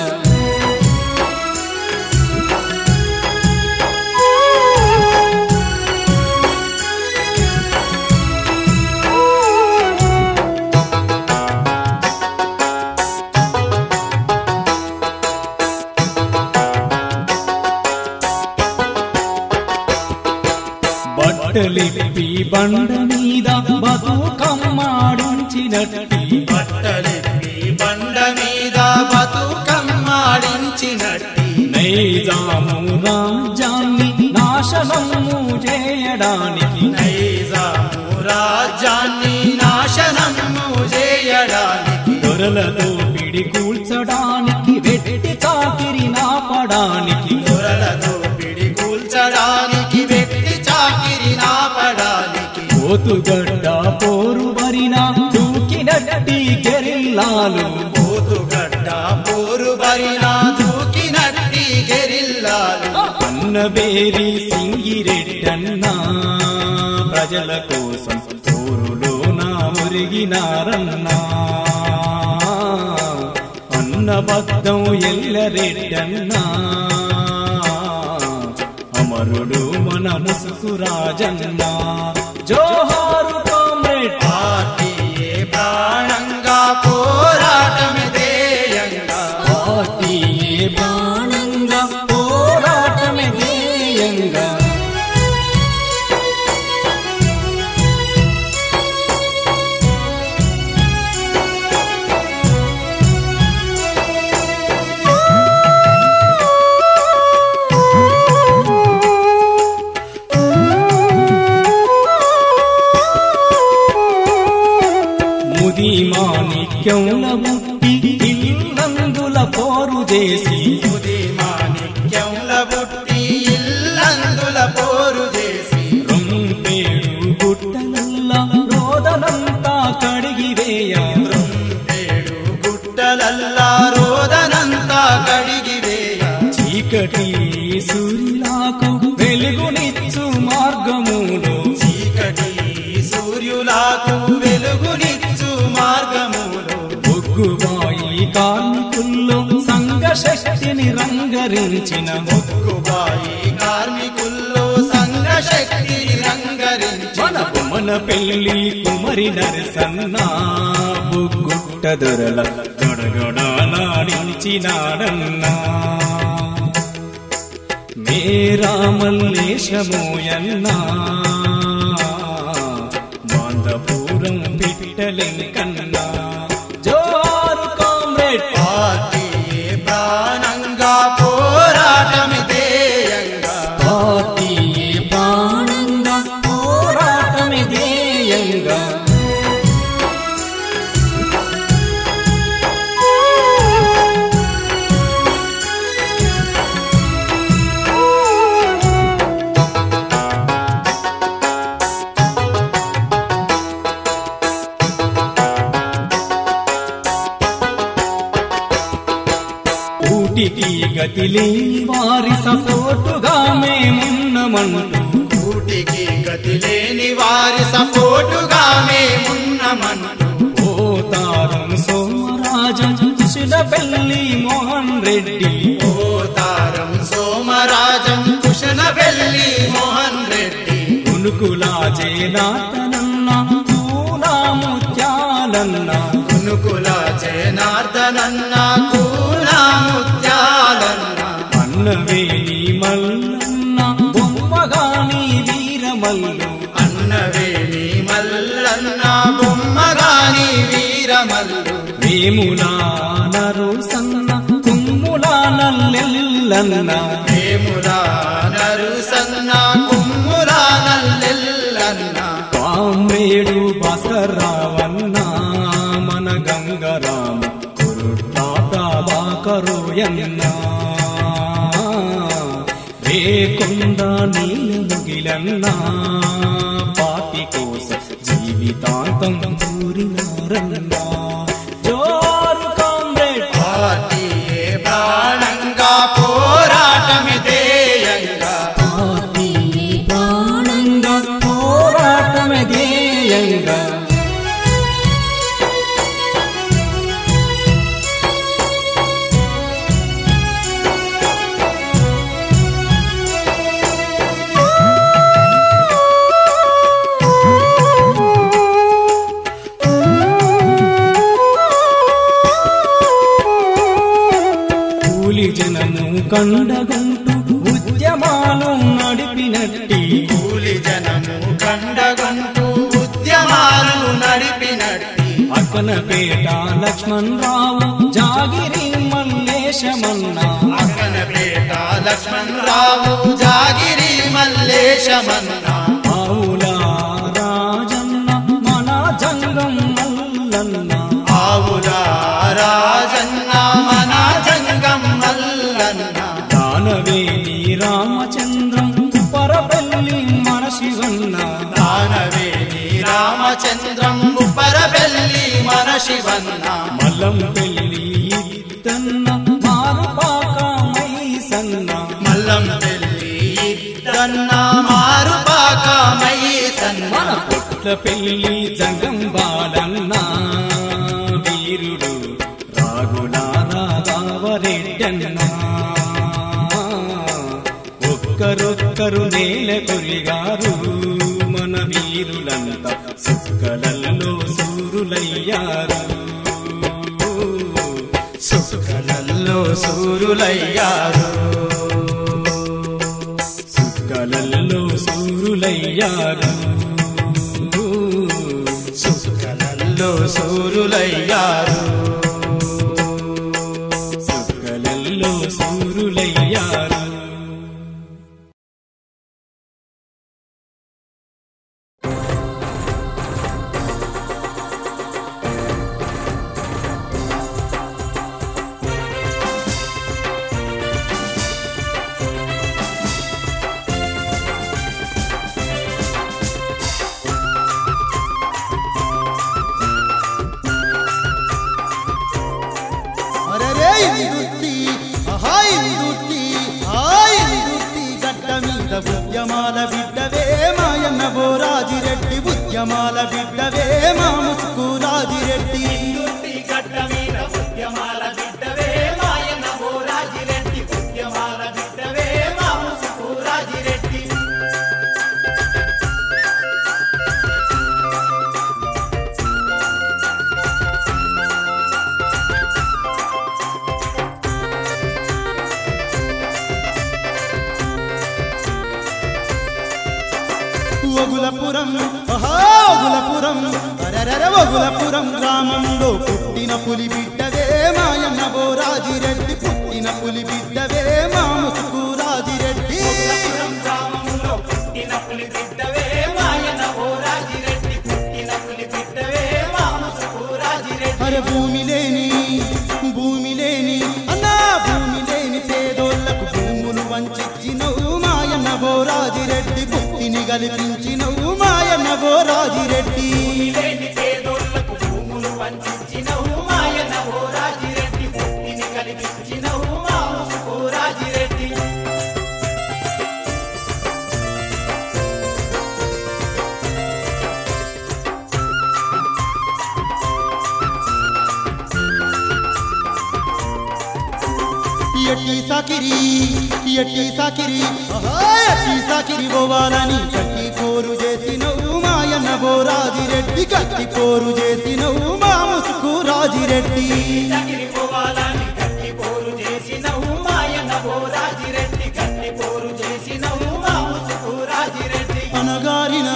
బట్టలిప్పి బండ మీద బతుకమ్మాడించినట్టి బట్టలిప్పి బండ మీద బతుకమ్మాడించినట్టి నైజాము రాజ్యాన్ని నాశనము చేయడానికి నైజాము రాజ్యాన్ని నాశనము చేయడానికి దొరలతో పిడి కూల్చడానికి వెట్టి చాకిరి నాపడానికి దొరలతో పిడి కూల్చడానికి వెట్టి చాకిరి పోతుగడ్డ పోరు బరిన దూకినట్టి గెరిల్లాలు పోతుగడ్డ పోరు బరిన దూకినట్టి గెరిల్లాలు అన్నబేరి సింగిరెడ్డన్నా ప్రజల కోసం పోరులోన మురిగినారన్నా అన్నబద్ధం ఎల్లరెడ్డన్నా అమరుడు మన ముసుకురాజన్న జోహారు కామ్రేడ్ పార్టీయే ప్రాణంగా పోరాటమే ధ్యేయంగా పార్టీయే ప్రాణంగా పోరాటమే ధ్యేయంగా మాణిక్యంల బుట్టి ఇల్లందుల పోరు చేసి మాణిక్యంల బుట్టి ఇల్లందుల పోరు చేసి రొంపేడు గుట్టలల్ల రోదనంతా కడిగివేయ రొంపేడు గుట్టలల్లా రోదనంతా కడిగివేయ చీకటి సూర్యులకు వెలుగునిచ్చు మార్గములో చీకటి సూర్యులకు వెలుగునిచ్చు మార్గములో బొగ్గుబాయి కార్మికుల్లో సంఘ శక్తిని రంగరించిన బొగ్గుబాయి కార్మికుల్లో సంఘ శక్తిని రంగరించిన మన పెళ్లి కుమరి నరసన్న బొగ్గుట్ట దొరల గొడగొడాలాడించినాడన్నా మేరా మల్లేశమోయన్నా మాందపూరం పిట్టలెంకన్నా జోహారు కామ్రేడ్ పార్టీయే ప్రాణంగా పోరాటమే ధ్యేయంగా పార్టీయే ప్రాణంగా పోరాటమే ధ్యేయంగా కూటికి గతి లేని వారి సపోర్టుగా మేమున్నమంటూ కూటికి గతి లేని వారి సపోర్టుగా మేమున్నమంటూ పోతారం సోమరాజం కుశలబెల్లి మోహన్ రెడ్డి పోతారం సోమరాజం కుశలబెల్లి మోహన్ రెడ్డి కునుకులా జయనాథనన్న కూనా ముత్యాలన్న కునుకుల జనార్దనన్న కూనా ముత్యాలన్న అన్నవేణి మల్లన్న బొమ్మగాని వీరమల్లు అన్నవేణి మల్లన్న బొమ్మగాని వీరమల్లు వేములా నరుసన్న కుమ్ములా నల్లెల్లన్న వేములా నరుసన్న కుమ్ములా నల్లెల్లన్న కామ్రేడు భాస్కర్రావన్న మన గంగరామ కురుటాట బాకరోయన్న రేకొండ నీలముగిలన్న పాటి కోసం జీవితాంతం పూరినారన్న జోరు కామ్రేడ్ పార్టీయే ప్రాణంగా పోరాటమే ధ్యేయంగా పార్టీయే ప్రాణంగా పోరాటమే ధ్యేయంగా కూలి జనము కండగంటూ ఉద్యమాలు నడిపినట్టి కూలి జనము కండగంటూ ఉద్యమాలు నడిపినట్టి అక్కనపేట లక్ష్మణ్ రావు జాగిరి మల్లేశమన్న అక్కనపేట లక్ష్మణ్ రావు జాగిరి మల్లేశమన్న ఆవుల రాజన్న మన జంగం మల్లన్న ఆవుల రాజన్న మన జంగం మల్లన్న దానవేణి రామచంద్రం పరపల్లి మన శివన్న దానవేణి శ్రీరామచంద్రంబు పరబెల్లి మన శివన్న మల్లం పెళ్ళి ఇద్దన్న మారుపాకమై సన్న మల్లం పెళ్ళి ఇద్దన్న మారుపాకమై సన్న మన పుట్ల పెళ్ళి జంగం బాలన్న వీరుడు రాఘులారెడ్డన్న ఒక్కరొక్కరు నేల కొరిగారు మన వీరులంతా సుక్కలలో సూరులయ్యారు సుఖలలో సూరులయ్యారు సుక్కలలో సూరులయ్యారు సుఖలలో సూరులయ్యారు సుక్కలలో సూరులయ్యారు ఉద్యమాల బిడ్డవే మాయన్న బోరాజిరెడ్డి ఉద్యమాల బిడ్డవే మా ముసుకు రాజిరెడ్డి గడ్డ మీద ఉద్యమాల బిడ్డవే మాయన్న బోరాజిరెడ్డి ఉద్యమాల బిడ్డవే మా ముసుకు రాజిరెడ్డి ఒగులపురం గ్రామంలో పుట్టిన పులి బిడ్డవే మాయన్న బోరాజిరెడ్డి పుట్టిన పులి బిడ్డవే మా ముసుకు రాజిరెడ్డి గ్రామంలో పుట్టిన పులి బిడ్డవే మాయన్న బోరాజిరెడ్డి పుట్టిన పులి బిడ్డవే మా ముసుకు రాజిరెడ్డి అరే భూమి లేని అన్నా భూమి లేని పేదోళ్లకు భూములు వంచిచ్చినవు మాయన్న బోరాజిరెడ్డి భక్తిని కల్పించినవు మాయన్న బోరాజిరెడ్డి పేదోళ్లకు భూములు వంచినవు మాయన్న బోరాజిరెడ్డి భక్తిని కలిగించినవు మా ముసుకు రాజిరెడ్డి ఎట్టి సాకిరి పోవాలని గట్టి పోరు చేసినవు మాయన్న బోరాజిరెడ్డి గట్టి పోరు చేసినవు మా ముసుకు రాజిరెడ్డి పోవాలని గట్టి పోరు చేసినవు మాయన్న బోరాజిరెడ్డి గట్టి పోరు చేసినవు మా ముసుకు రాజిరెడ్డి అనగారిన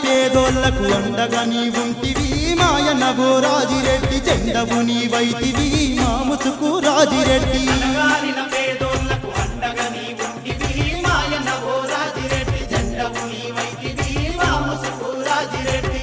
పేదోళ్లకు అండగా నీ ఉంటివి మాయన్న బోరాజిరెడ్డి జెండవు నీ వైతివి మా ముసుకు రాజిరెడ్డి అనగారిన పేదోళ్లకు అండగా నీ ఉంటివి మాయన్న బోరాజిరెడ్డి జెండవు నీ వైతివి మా ముసుకు రాజిరెడ్డి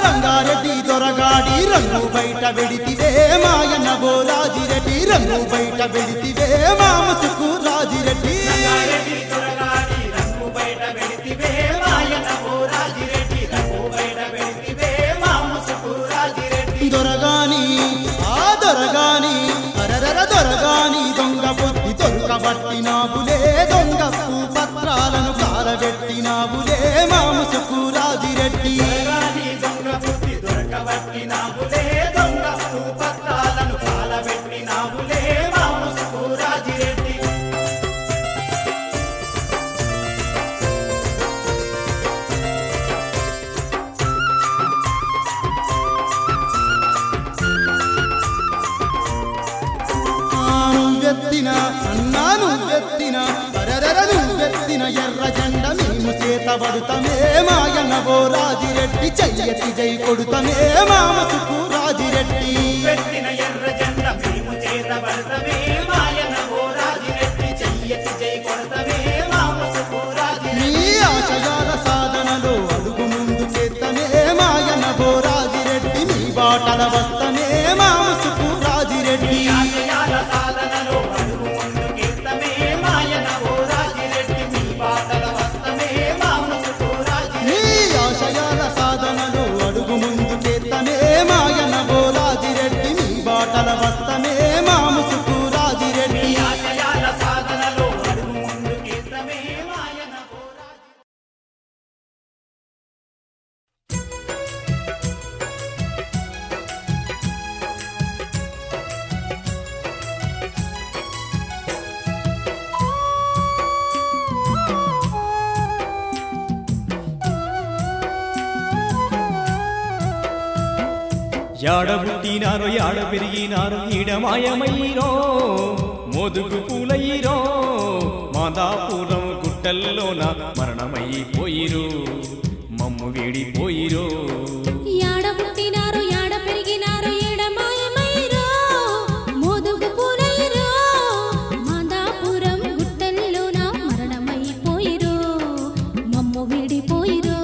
రంగారెడ్డి దొరగాడి రంగు బయట వెడితివే మాయన్న బోరాజిరెడ్డి రంగు బయట వెడితివే మా ముసుకు రాజిరెడ్డి దొరగాడి రంగు బయట వెడితివే మాయన్న బోరాజిరెడ్డి రంగు బయట వెడితివే మా ముసుకు రాజిరెడ్డి దొరగాని దొంగ బుద్ధి దొరకబట్టినావులే దొంగ పత్రాలను కాలబెట్టినావులే మా ముసుకు రాజిరెడ్డి దొంగ బుద్ధి దొరకబట్టినావులే దొంగ పత్రాలను కాలబెట్టినావులే మా ముసుకు రాజిరెడ్డి నువ్వెత్తిన ఎర్ర జెండ మేము చేతబడుతమే మాయన్న బోరాజిరెడ్డి చెయ్యతి జై కొడుతమే మా ముసుకు రాజిరెడ్డి పెట్టిన ఎర్ర జెండ మేము చేతబడుతమే మాయన్న బోరా యాడ పుట్టినారో యాడ పెరిగినారో ఈడమాయమయ్యిరో మోదుగు పూలయ్యిరో మాదాపురం గుట్టల్లోన మరణమైపోయిరు మమ్ము వీడిపోయిరో యాడ పుట్టినారో యాడ పెరిగినారో ఏడమాయమైరో మోదుగు పూలయ్యిరో మాదాపురం గుట్టల్లోన మరణమైపోయిరో మమ్ము వీడిపోయిరో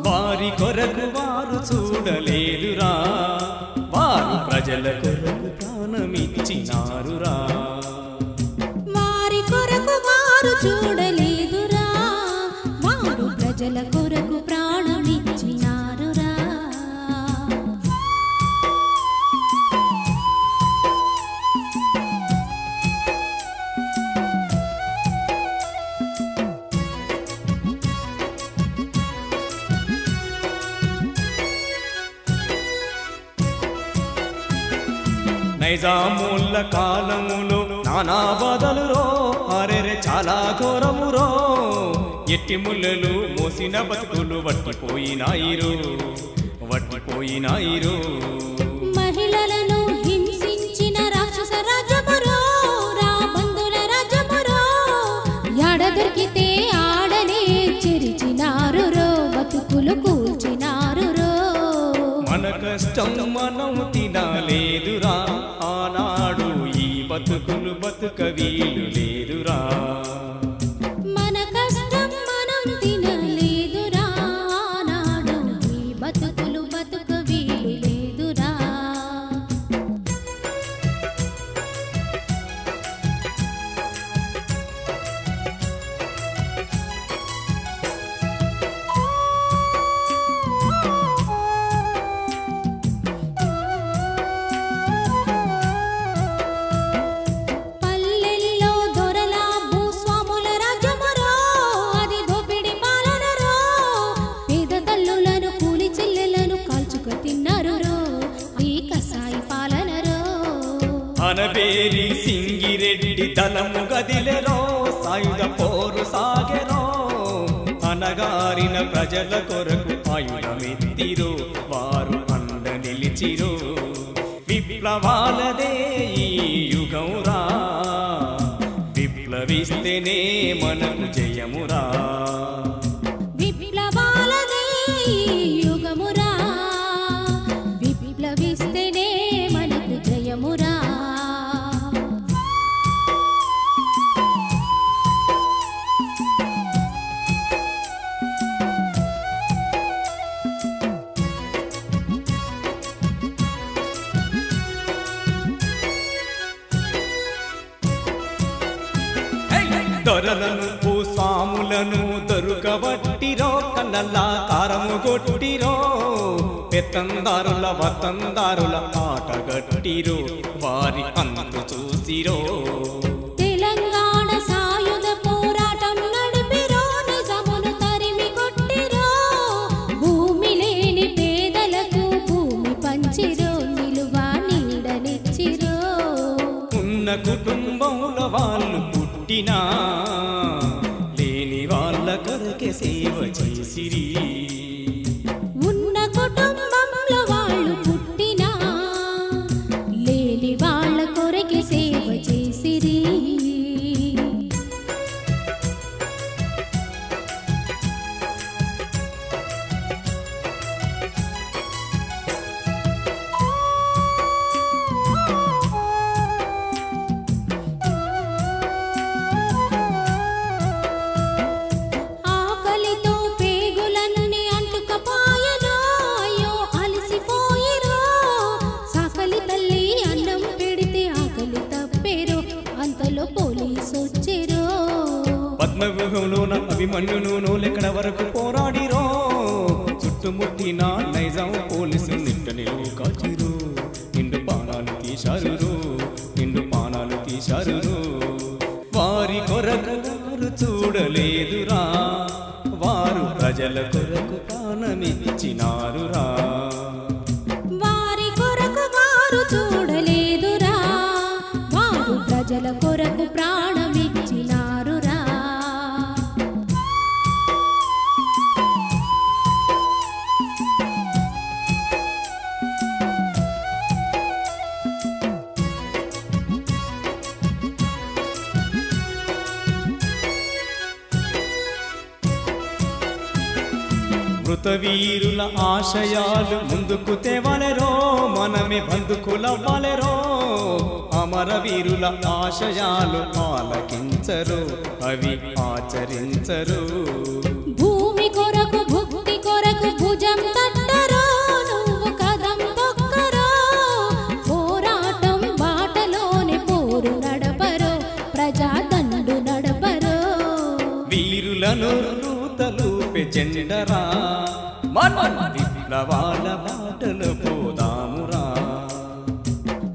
వారి కొరకు వారు చూడలేరురా వారు ప్రజల కొరకు ప్రాణమిచ్చినారురా వారి కొరకు వారు చూడలేదురా వారు ప్రజల కొరకు ప్రాణమిచ్చినారురా నైజాముల కాలములో నానా బాధలురో అరెరె చాలా ఘోరమురో ఎట్టి ముళ్ళలు మోసిన బతుకులు వట్టిపోయినాయిరు మహిళలను హింసించిన రాక్షస రాజ్యమురో రాబందుల రాజ్యమురో యాడ దొరికితే ఆడనే చెరిచినారురో బతుకులు కూల్చినారురో మన కష్టం మనం తినలేదురా ఆనాడు ఈ బతుకులు బతుక వీలు లేదురా మన కష్టం మనం తినలేదురా నాడు ఈ బతుకులు బతుక వీలు లేదురా పల్లెల్లో దొరల భూస్వాముల రాజ్యమురో అది దోపిడి పాలనరో పేద తల్లులను కూలి చెల్లెలను కాల్చుక తిన్నారురో ఈ కసాయి పాలనరో అనబేరి సింగిరెడ్డి దళము గదిలెరో సాయుధ పోరు సాగెరో అనగారిన ప్రజల కొరకు ఆయుధమెత్తిరో వారు అండ నిలిచిరో విప్లవాలదే ఈ యుగమురా విప్లవిస్తేనే మనకు జయమురా విప్లవాలదే ఈ యుగమురా విప్లవిస్తేనే మనకు జయమురా దొరలను భూస్వాములను దొరుకబట్టిరో కన్నల్లా కారము కొట్టిరో పెత్తందారుల వతందారుల ఆటగట్టిరో వారి అంతు చూసిరో తెలంగాణ సాయుధ పోరాటం నడిపిరో నిజమును తరిమి కొట్టిరో భూమి లేని పేదలకు భూమి పంచిరో నిలువ నీడనిచ్చిరో ఉన్న కుటుంబంలో వాళ్ళు పుట్టినా లేని వాళ్ళ కొరకే సేవ చేసిరి ఉన్న కుటుంబంలో వాళ్ళు పుట్టినా లేని వాళ్ళ కొరకి సేవ చేసిరి ఆకలితో పేగులన్నీ అంటుకపోయెనో అయ్యో అలసిపోయిరో సాకలి తల్లి అన్నం పెడితే ఆకలి తప్పేరో అంతలో పోలీసు వచ్చేరో పద్మవ్యూహంలోన అభిమన్యును లెక్కడ వరకు పోరాడిరో చుట్టుముట్టిన నైజాం పోలీసు నిట్ట నిలువు కాచిరు నిండు పానాలు తీశారు వారి కొరకు వారు చూడలేదురా వారు ప్రజల కొరకు ప్రాణమిచ్చినారురా వారి కొరకు వారు చూడలేదురా వారు ప్రజల కొరకు ప్రాణమిచ్చినారురా మృతవీరుల ఆశయాలు ముందుకు తేవలెరో మనమే బంధుకులవ్వలెరో అమరవీరుల ఆశయాలు ఆలకించరు అవి ఆచరించరు భూమి కొరకు భుక్తి కొరకు భుజం తట్టరో నువ్వు కదం తొక్కరో పోరాటం బాటలోనే పోరు నడపరో ప్రజాదండు నడపరో వీరులను రూతలూపే జెండరా మన విప్లవాల బాటలు పోదామురా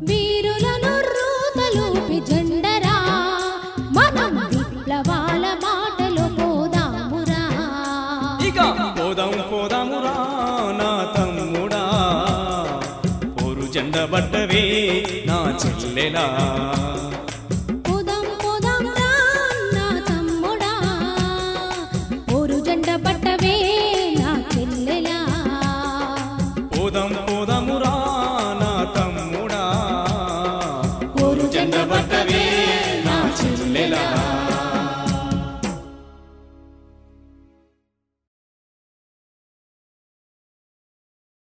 వీరులను రూతలూపి జెండరా మనం విప్లవాల బాటలో పోదామురా ఇక పోదామురా నా తమ్ముడా పోరు జెండ బట్టవే నా చెల్లెలా